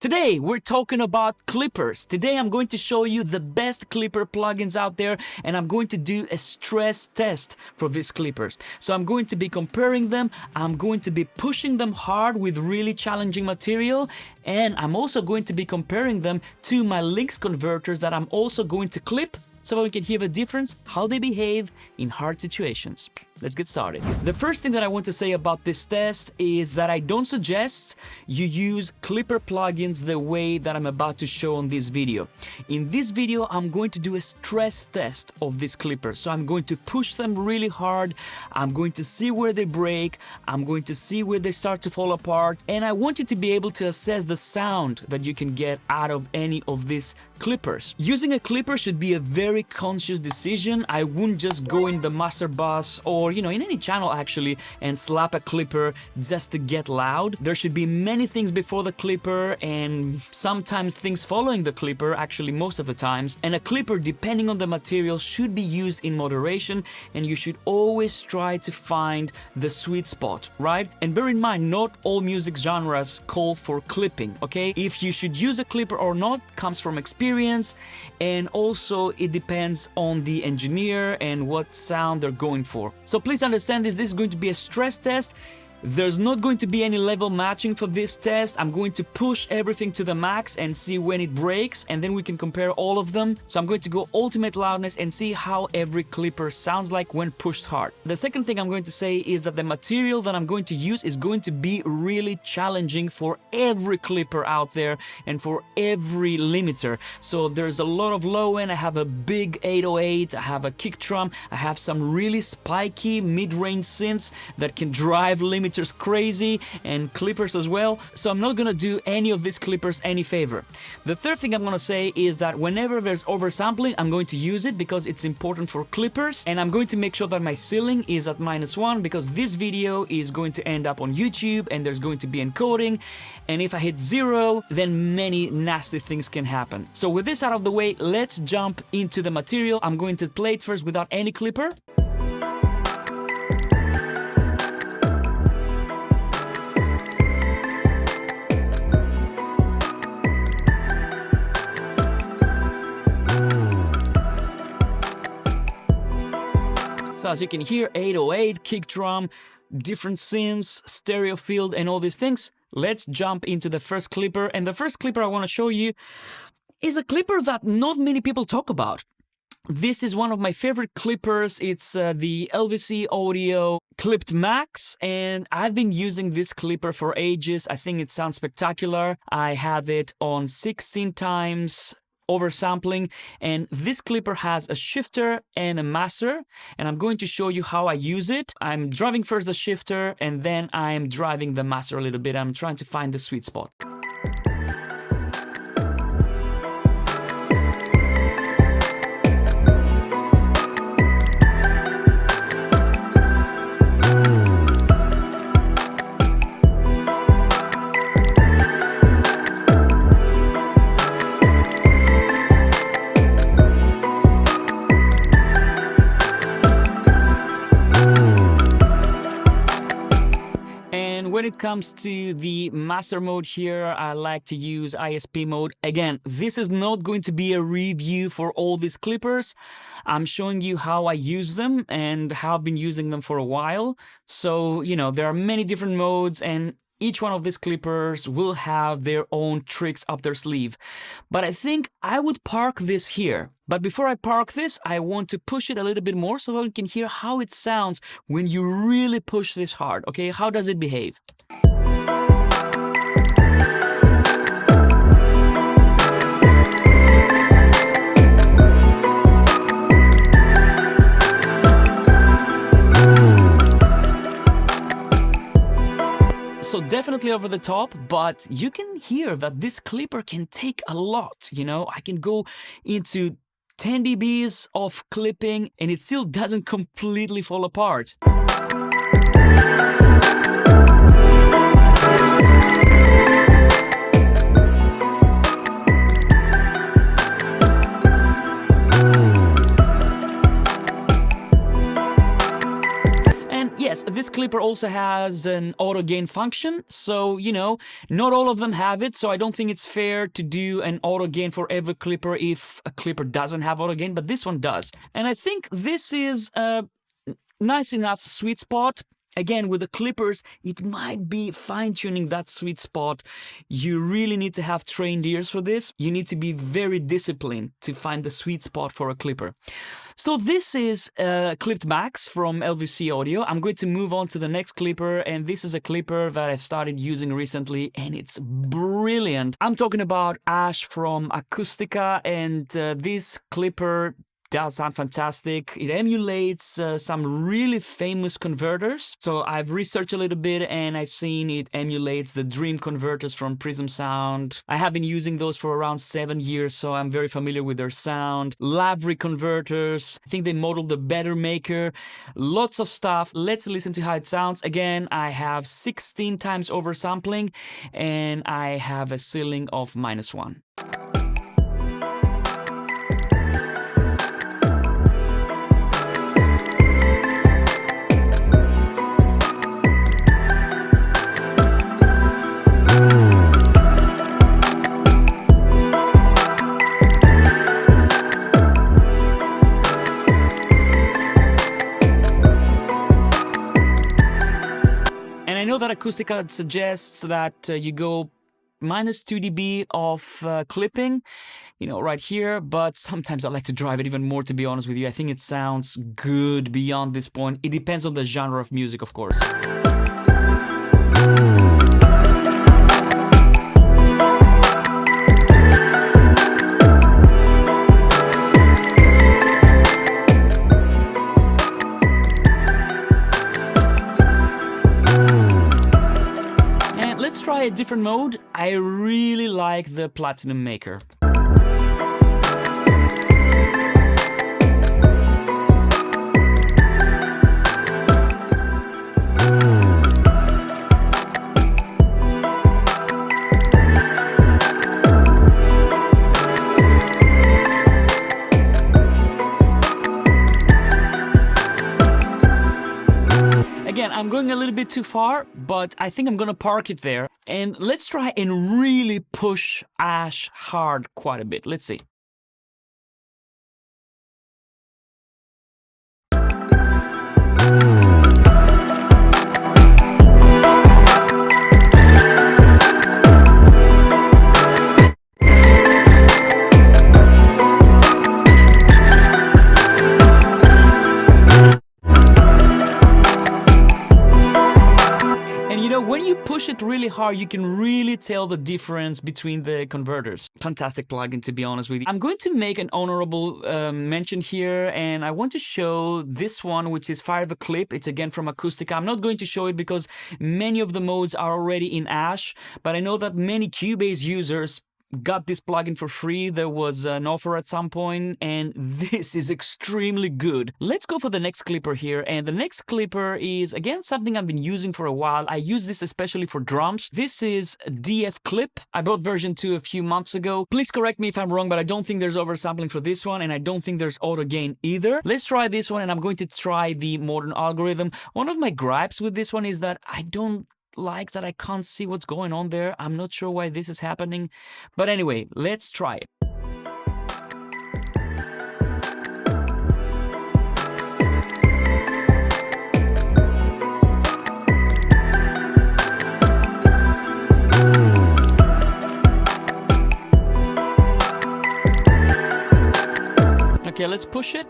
Today we're talking about clippers. Today I'm going to show you the best clipper plugins out there, and I'm going to do a stress test for these clippers. So I'm going to be comparing them, I'm going to be pushing them hard with really challenging material, and I'm also going to be comparing them to my Lynx converters that I'm also going to clip so we can hear the difference, how they behave in hard situations. Let's get started. The first thing that I want to say about this test is that I don't suggest you use clipper plugins the way that I'm about to show on this video. In this video, I'm going to do a stress test of these clippers. So I'm going to push them really hard. I'm going to see where they break. I'm going to see where they start to fall apart. And I want you to be able to assess the sound that you can get out of any of these clippers. Using a clipper should be a very conscious decision. I wouldn't just go in the master bus or in any channel actually and slap a clipper just to get loud. There should be many things before the clipper and sometimes things following the clipper, actually most of the times. And a clipper, depending on the material, should be used in moderation, and you should always try to find the sweet spot, right? And bear in mind, not all music genres call for clipping, okay? If you should use a clipper or not comes from experience, and also it depends on the engineer and what sound they're going for. So please understand this is going to be a stress test. There's not going to be any level matching for this test. I'm going to push everything to the max and see when it breaks, and then we can compare all of them. So I'm going to go ultimate loudness and see how every clipper sounds like when pushed hard. The second thing I'm going to say is that the material that I'm going to use is going to be really challenging for every clipper out there and for every limiter. So there's a lot of low end. I have a big 808, I have a kick drum, I have some really spiky mid-range synths that can drive limiters crazy, and clippers as well. So I'm not gonna do any of these clippers any favor. The third thing I'm gonna say is that whenever there's oversampling, I'm going to use it because it's important for clippers, and I'm going to make sure that my ceiling is at -1 because this video is going to end up on YouTube and there's going to be encoding, and if I hit 0, then many nasty things can happen. So with this out of the way, let's jump into the material. I'm going to play it first without any clipper. So as you can hear, 808, kick drum, different synths, stereo field, and all these things. Let's jump into the first clipper. And the first clipper I want to show you is a clipper that not many people talk about. This is one of my favorite clippers. It's the LVC Audio Clipped Max, and I've been using this clipper for ages. I think it sounds spectacular. I have it on 16 times oversampling, and this clipper has a shifter and a master, and I'm going to show you how I use it. I'm driving first the shifter, and then I'm driving the master a little bit. I'm trying to find the sweet spot. When it comes to the master mode here, I like to use ISP mode. Again, this is not going to be a review for all these clippers. I'm showing you how I use them and how I've been using them for a while. So, there are many different modes, and each one of these clippers will have their own tricks up their sleeve. But I think I would park this here. But before I park this, I want to push it a little bit more so we can hear how it sounds when you really push this hard, okay? How does it behave? So definitely over the top, but you can hear that this clipper can take a lot, I can go into 10 dBs of clipping and it still doesn't completely fall apart. Yes, this clipper also has an auto gain function, so, you know, not all of them have it, so I don't think it's fair to do an auto gain for every clipper if a clipper doesn't have auto gain, but this one does. And I think this is a nice enough sweet spot. Again, with the clippers, it might be fine-tuning that sweet spot. You really need to have trained ears for this. You need to be very disciplined to find the sweet spot for a clipper. So this is Clipped Max from LVC Audio. I'm going to move on to the next clipper, and this is a clipper that I've started using recently, and it's brilliant. I'm talking about Ash from Acoustica, and this clipper does sound fantastic. It emulates some really famous converters. So I've researched a little bit and I've seen it emulates the Dream converters from Prism Sound. I have been using those for around 7 years, so I'm very familiar with their sound. Lavry converters. I think they modeled the Better Maker. Lots of stuff. Let's listen to how it sounds. Again, I have 16 times oversampling and I have a ceiling of -1. I know that Acoustica suggests that you go -2 dB of clipping, you know, right here, but sometimes I like to drive it even more, to be honest with you. I think it sounds good beyond this point. It depends on the genre of music, of course. Let's try a different mode. I really like the Platinum Maker. Again, I'm going a little bit too far, but I think I'm gonna park it there. And let's try and really push Ash hard quite a bit. Let's see. When you push it really hard, you can really tell the difference between the converters. Fantastic plugin, to be honest with you. I'm going to make an honorable mention here, and I want to show this one, which is Fire the Clip. It's again from Acoustica. I'm not going to show it because many of the modes are already in Ash, but I know that many Cubase users got this plugin for free. There was an offer at some point, and this is extremely good. Let's go for the next clipper here, and the next clipper is again something I've been using for a while. I use this especially for drums. This is KClip. I bought version 2 a few months ago. Please correct me if I'm wrong, but I don't think there's oversampling for this one, and I don't think there's auto gain either. Let's try this one, and I'm going to try the modern algorithm. One of my gripes with this one is that I don't like that I can't see what's going on there. I'm not sure why this is happening, but anyway, let's try it. Okay, let's push it.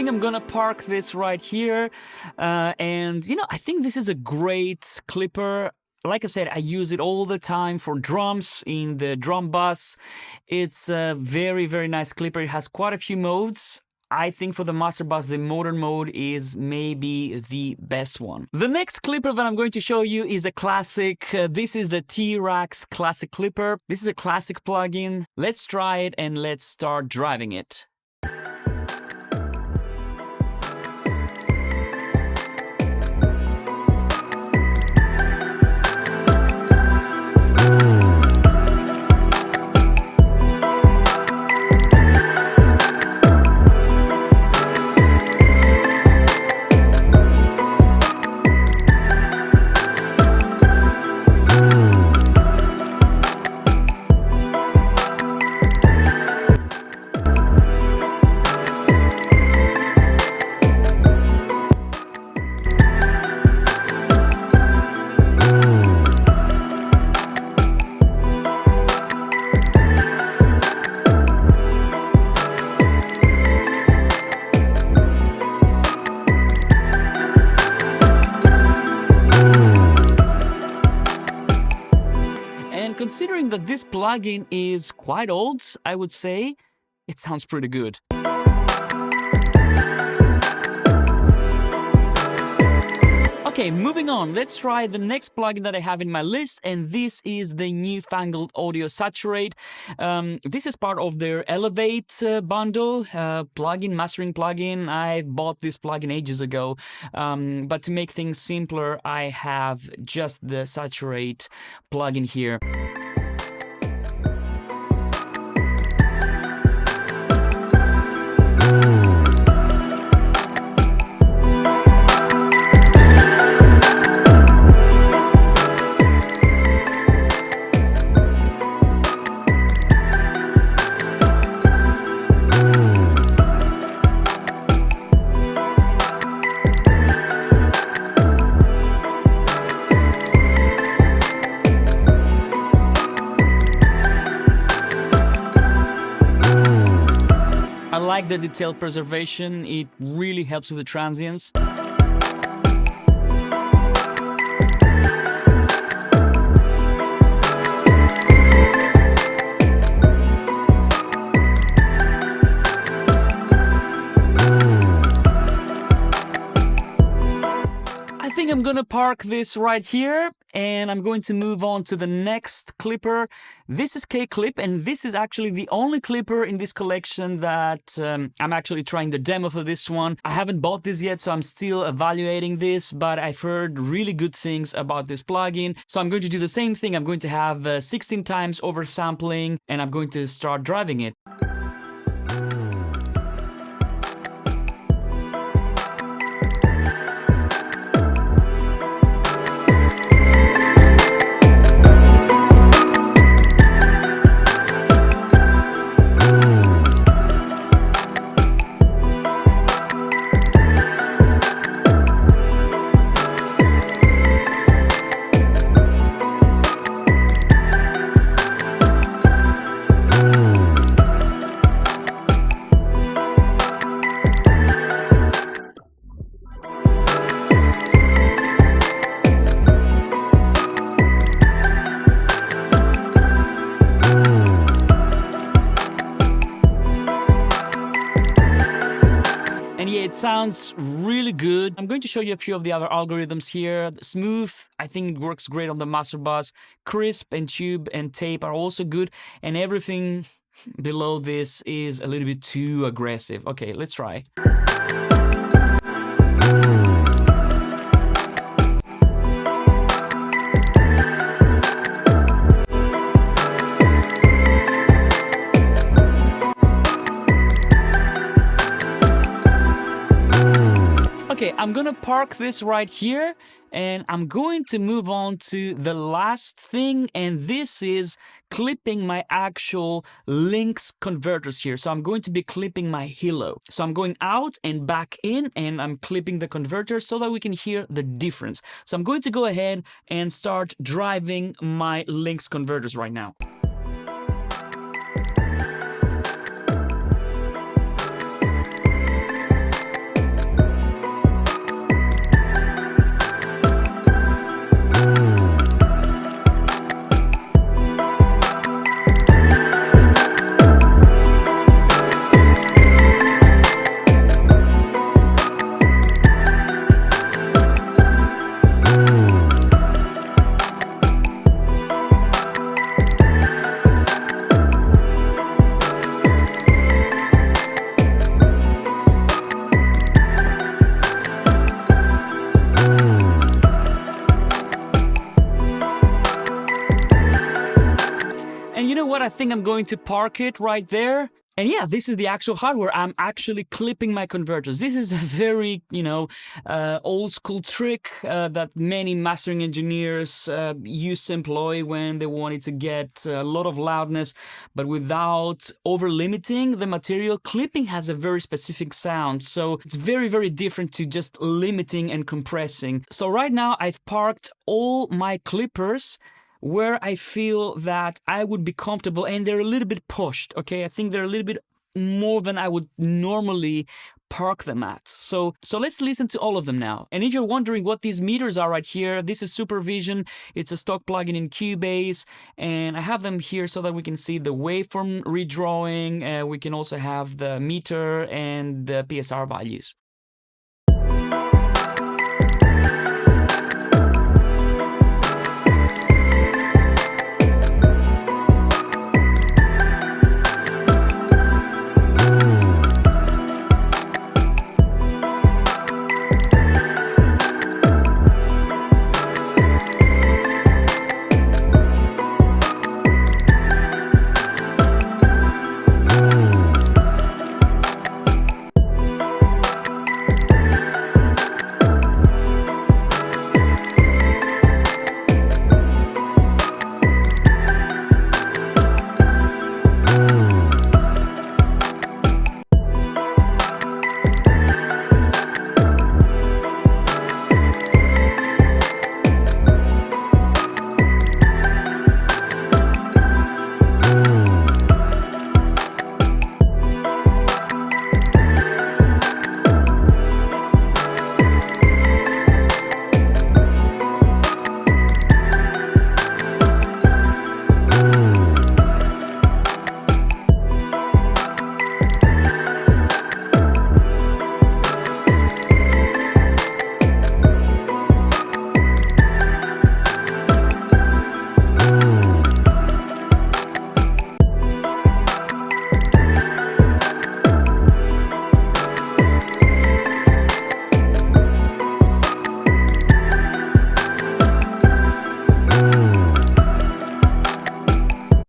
I'm gonna park this right here, and you know, I think this is a great clipper. Like I said, I use it all the time for drums in the drum bus. It's a very, very nice clipper. It has quite a few modes. I think for the master bus, the modern mode is maybe the best one. The next clipper that I'm going to show you is a classic. This is the TRex Classic clipper. This is a classic plugin. Let's try it and let's start driving it. Considering that this plugin is quite old, I would say it sounds pretty good. Okay, moving on, let's try the next plugin that I have in my list, and this is the newfangled Audio Saturate. This is part of their Elevate bundle, mastering plugin. I bought this plugin ages ago, but to make things simpler, I have just the Saturate plugin here. I like the detail preservation, it really helps with the transients. I think I'm gonna park this right here and I'm going to move on to the next clipper. This is KClip, and this is actually the only clipper in this collection that I'm actually trying the demo for this one. I haven't bought this yet, so I'm still evaluating this, but I've heard really good things about this plugin. So I'm going to do the same thing. I'm going to have 16 times oversampling and I'm going to start driving it. It sounds really good. I'm going to show you a few of the other algorithms here. Smooth, I think it works great on the master bus. Crisp and tube and tape are also good. And everything below this is a little bit too aggressive. Okay, let's try. Okay, I'm gonna park this right here and I'm going to move on to the last thing, and this is clipping my actual Lynx converters here. So I'm going to be clipping my Hilo. So I'm going out and back in and I'm clipping the converter so that we can hear the difference. So I'm going to go ahead and start driving my Lynx converters right now. what? I think I'm going to park it right there. And yeah, this is the actual hardware. I'm actually clipping my converters. This is a very, old school trick that many mastering engineers used to employ when they wanted to get a lot of loudness, but without over limiting the material. Clipping has a very specific sound, so it's very, very different to just limiting and compressing. So right now I've parked all my clippers where I feel that I would be comfortable, and they're a little bit pushed, okay? I think they're a little bit more than I would normally park them at. So let's listen to all of them now. And if you're wondering what these meters are right here, this is Supervision. It's a stock plugin in Cubase, and I have them here so that we can see the waveform redrawing. We can also have the meter and the PSR values.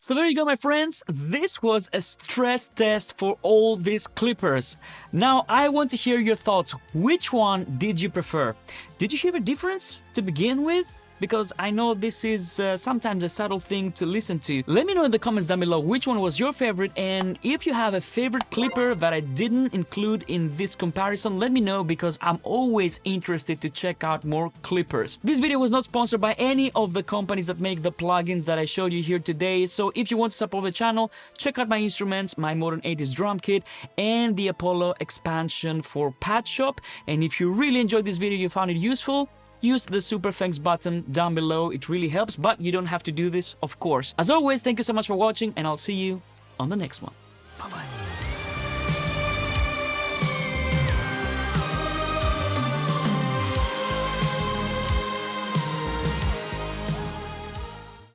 So there you go, my friends. This was a stress test for all these clippers. Now, I want to hear your thoughts. Which one did you prefer? Did you hear a difference to begin with? Because I know this is sometimes a subtle thing to listen to. Let me know in the comments down below which one was your favorite, and if you have a favorite clipper that I didn't include in this comparison, let me know, because I'm always interested to check out more clippers. This video was not sponsored by any of the companies that make the plugins that I showed you here today, so if you want to support the channel, check out my instruments, my Modern 80s drum kit, and the Apollo expansion for Patch Shop. And if you really enjoyed this video, you found it useful, use the super thanks button down below. It really helps, but you don't have to do this, of course. As always, thank you so much for watching, and I'll see you on the next one.